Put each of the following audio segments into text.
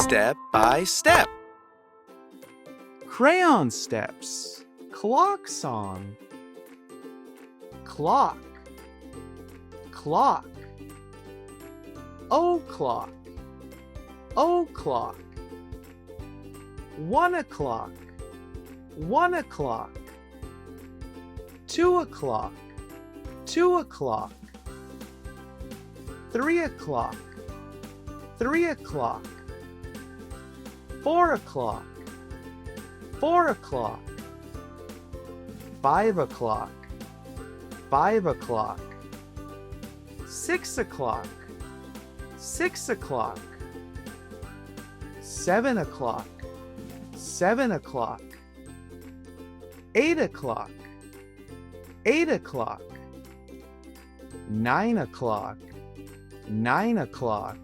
step by step. Crayon steps. Clock song. Clock. Clock. O'clock. O'clock. 1 o'clock. 1 o'clock. 2 o'clock. 2 o'clock. 3 o'clock. 3 o'clock. 4 o'clock. 4 o'clock. 5 o'clock. 5 o'clock. 6 o'clock. 6 o'clock. 7 o'clock. 7 o'clock. 8 o'clock. 8 o'clock. 9 o'clock. 9 o'clock.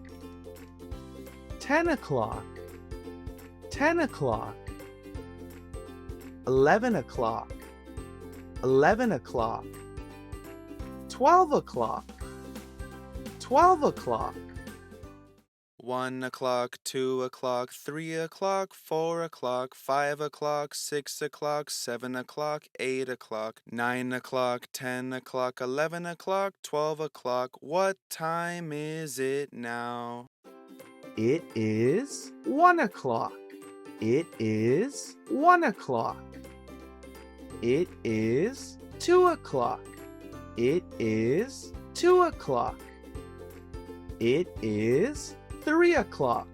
10 o'clock. 10 o'clock. 11 o'clock. 11 o'clock. 12 o'clock. 12 o'clock. 1 o'clock, 2 o'clock, 3 o'clock, 4 o'clock, 5 o'clock, 6 o'clock, 7 o'clock, 8 o'clock, 9 o'clock, 10 o'clock, 11 o'clock, 12 o'clock. What time is it now? It is 1 o'clock. It is 1 o'clock. It is 2 o'clock. It is 2 o'clock. It is 3 o'clock.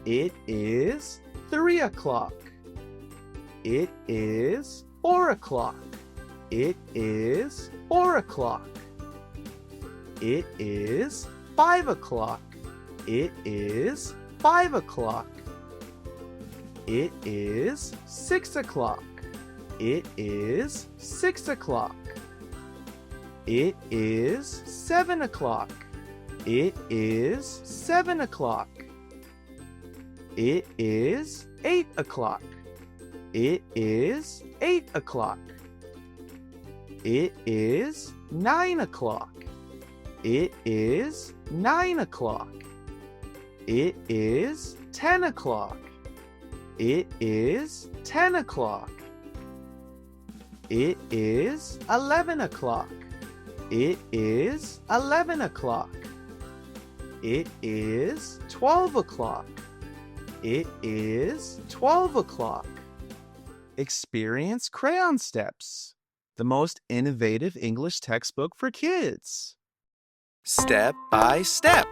It is 3 o'clock. It is 4 o'clock. It is 4 o'clock. It is 5 o'clock. It is 5 o'clock. It is 6 o'clock. It is 6 o'clock. It is 7 o'clock. It is 7 o'clock. It is 8 o'clock. It is 8 o'clock. It is 9 o'clock. It is 9 o'clock. It is 10 o'clock. It is 10 o'clock. It is 11 o'clock. It is 11 o'clock. It is 12 o'clock. It is 12 o'clock. Experience Crayon Steps, the most innovative English textbook for kids. Step by step.